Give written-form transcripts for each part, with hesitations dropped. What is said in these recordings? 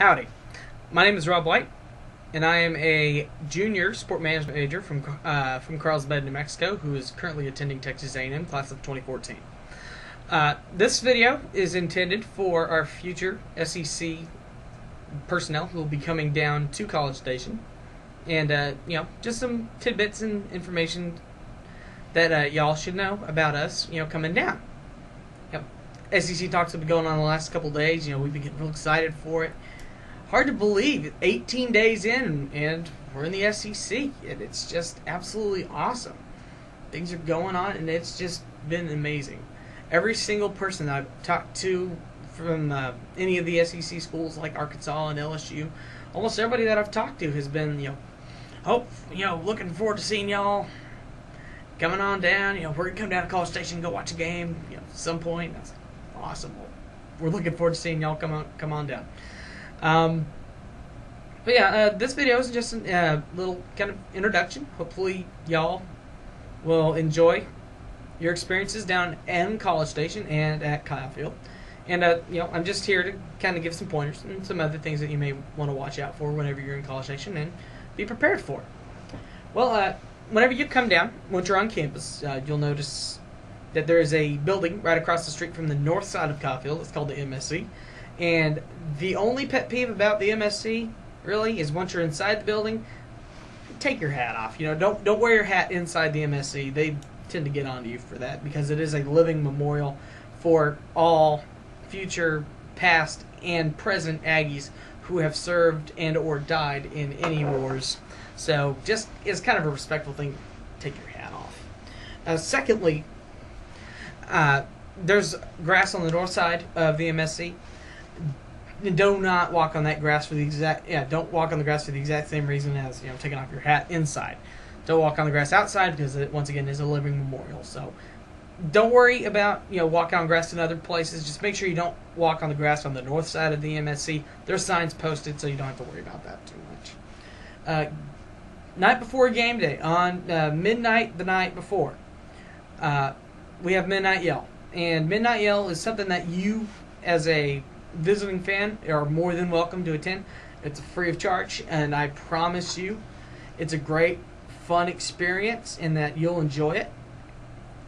Howdy, my name is Rob White, and I am a junior sport management major from Carlsbad, New Mexico, who is currently attending Texas A&M class of 2014. This video is intended for our future SEC personnel who will be coming down to College Station, and just some tidbits and information that y'all should know about us, coming down. SEC talks have been going on the last couple days. We've been getting real excited for it. Hard to believe, 18 days in, and we're in the SEC, and it's just absolutely awesome. Things are going on, and it's just been amazing. Every single person I've talked to from any of the SEC schools like Arkansas and LSU, almost everybody that I've talked to has been, looking forward to seeing y'all coming on down. We're going to come down to College Station and go watch a game, at some point. That's awesome. We're looking forward to seeing y'all come on down. This video is just a little kind of introduction. Hopefully y'all will enjoy your experiences down in College Station and at Kyle Field. And I'm just here to kind of give some pointers and some other things that you may want to watch out for whenever you're in College Station and be prepared for. Well, whenever you come down, once you're on campus, you'll notice that there is a building right across the street from the north side of Kyle Field. It's called the MSC. And the only pet peeve about the MSC, really, is once you're inside the building, take your hat off. Don't wear your hat inside the MSC. They tend to get onto you for that because it is a living memorial for all future, past, and present Aggies who have served and or died in any wars. So just as kind of a respectful thing, take your hat off. Secondly, there's grass on the north side of the MSC. Do not walk on that grass for the exact don't walk on the grass for the exact same reason as taking off your hat inside. Don't walk on the grass outside because it once again is a living memorial. So don't worry about walking on grass in other places. Just make sure you don't walk on the grass on the north side of the MSC. There's signs posted, so you don't have to worry about that too much. Night before game day, on midnight the night before, we have Midnight Yell. And Midnight Yell is something that you, as a visiting fan, are more than welcome to attend. It's free of charge, and I promise you it's a great, fun experience in that you'll enjoy it.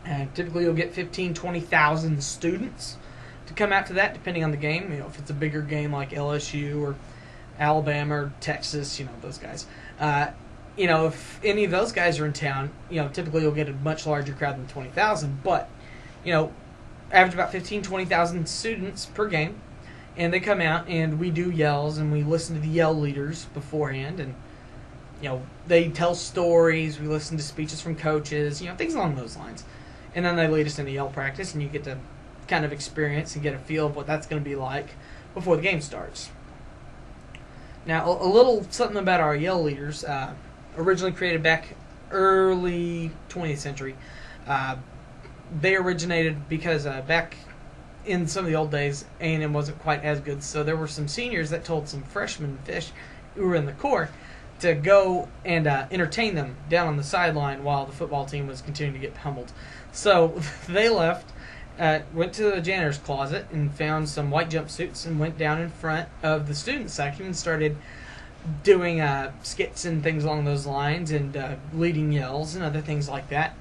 And typically you'll get 20,000 students to come out to that, depending on the game. If it's a bigger game like LSU or Alabama or Texas, those guys. If any of those guys are in town, typically you'll get a much larger crowd than 20,000. But, average about 20,000 students per game. And they come out and we do yells and we listen to the yell leaders beforehand. And, they tell stories. We listen to speeches from coaches, things along those lines. And then they lead us into yell practice and you get to kind of experience and get a feel of what that's going to be like before the game starts. Now, a little something about our yell leaders. Originally created back early 20th century. They originated because back in some of the old days, A&M wasn't quite as good, so there were some seniors that told some freshmen fish who were in the Corps to go and entertain them down on the sideline while the football team was continuing to get pummeled. So they left, went to the janitor's closet and found some white jumpsuits and went down in front of the student section and started doing skits and things along those lines and leading yells and other things like that.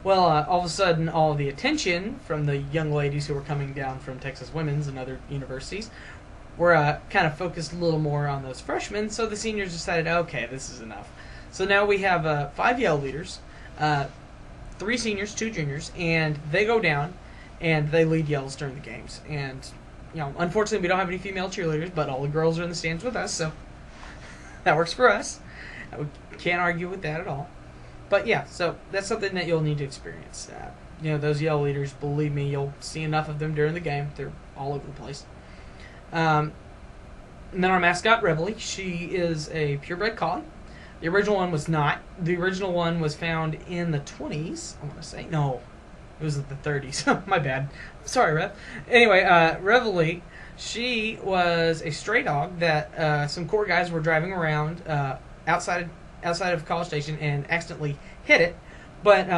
Well, all of a sudden, all of the attention from the young ladies who were coming down from Texas Women's and other universities were kind of focused a little more on those freshmen, so the seniors decided, okay, this is enough. So now we have 5 yell leaders, 3 seniors, 2 juniors, and they go down and they lead yells during the games. And, unfortunately, we don't have any female cheerleaders, but all the girls are in the stands with us, so that works for us. We can't argue with that at all. But yeah, so that's something that you'll need to experience. Those yell leaders, believe me, you'll see enough of them during the game. They're all over the place. And then our mascot, Reveille, she is a purebred collie. The original one was not. The original one was found in the 20s, I want to say. No, it was in the 30s. My bad. Sorry, Rev. Anyway, Reveille, she was a stray dog that some Corps guys were driving around outside of College Station and accidentally hit it, but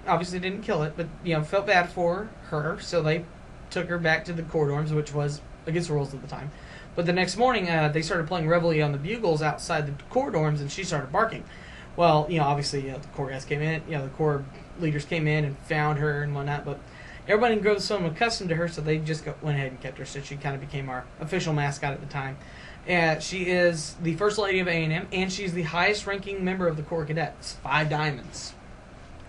obviously didn't kill it, but felt bad for her, so they took her back to the Corps dorms, which was against the rules at the time. But the next morning, they started playing Reveille on the bugles outside the core dorms, and she started barking. Well, obviously, the core guys came in, the core leaders came in and found her and whatnot, but everybody in Grove so accustomed to her, so they just went ahead and kept her, so she kind of became our official mascot at the time. She is the First Lady of A&M, and she's the highest-ranking member of the Corps Cadets, 5 diamonds,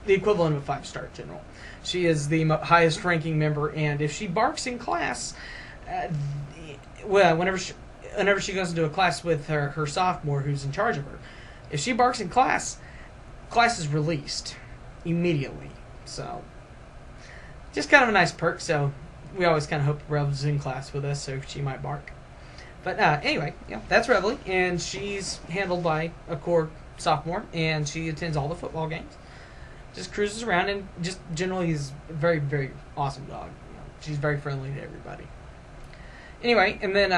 the equivalent of a 5-star general. She is the highest-ranking member, and if she barks in class, whenever she goes into a class with her sophomore who's in charge of her, if she barks in class is released immediately. So, just kind of a nice perk, so we always kind of hope Rev's in class with us, so she might bark. But anyway, that's Reveille, and she's handled by a core sophomore, and she attends all the football games. Just cruises around, and just generally is a very, very awesome dog. She's very friendly to everybody. Anyway, and then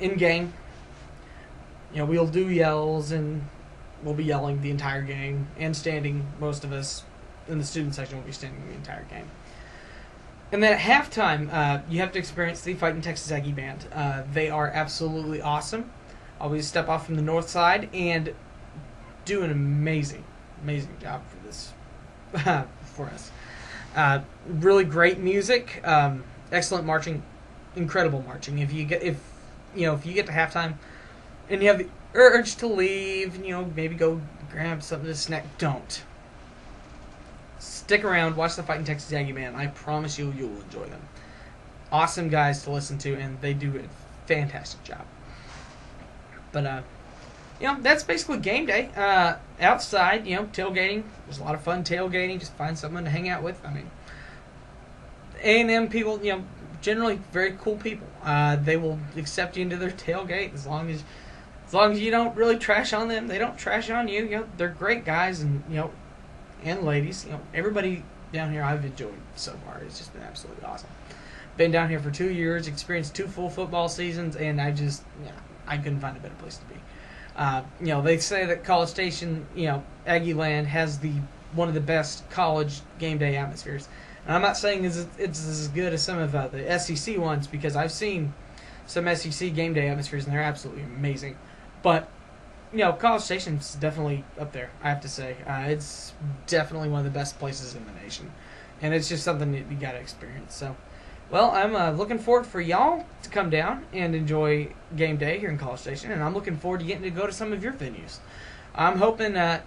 in game, we'll do yells, and we'll be yelling the entire game, and standing. Most of us in the student section will be standing the entire game. And then at halftime, you have to experience the Fighting Texas Aggie Band. They are absolutely awesome. Always step off from the north side and do an amazing, amazing job for this, for us. Really great music, excellent marching, incredible marching. If you get to halftime and you have the urge to leave, maybe go grab something to snack, don't. Stick around, watch the Fighting Texas Aggie Band. I promise you, you'll enjoy them. Awesome guys to listen to, and they do a fantastic job. But, that's basically game day. Outside, tailgating. There's a lot of fun tailgating. Just find someone to hang out with. I mean, A&M people, generally very cool people. They will accept you into their tailgate as long as you don't really trash on them. They don't trash on you. They're great guys, and and ladies. Everybody down here I've enjoyed so far. It's just been absolutely awesome. Been down here for 2 years, experienced 2 full football seasons, and I couldn't find a better place to be. They say that College Station, Aggie Land has one of the best college game day atmospheres. And I'm not saying it's as good as some of the SEC ones, because I've seen some SEC game day atmospheres, and they're absolutely amazing. But College Station's definitely up there, I have to say. It's definitely one of the best places in the nation. And it's just something that you got to experience. So, well, I'm looking forward for y'all to come down and enjoy game day here in College Station. And I'm looking forward to getting to go to some of your venues. I'm hoping that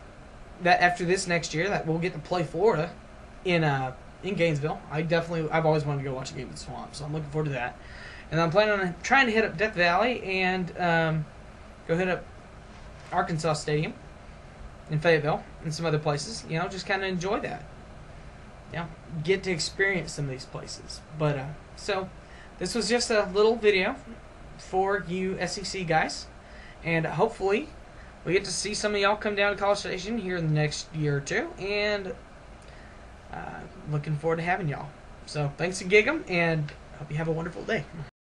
after this next year that we'll get to play Florida in Gainesville. I've always wanted to go watch a game in the Swamp. So I'm looking forward to that. And I'm planning on trying to hit up Death Valley and go hit up Arkansas Stadium in Fayetteville and some other places. Just kind of enjoy that. Get to experience some of these places. But so this was just a little video for you SEC guys, and hopefully we get to see some of y'all come down to College Station here in the next year or two, and looking forward to having y'all. So thanks to Gig'em, and hope you have a wonderful day.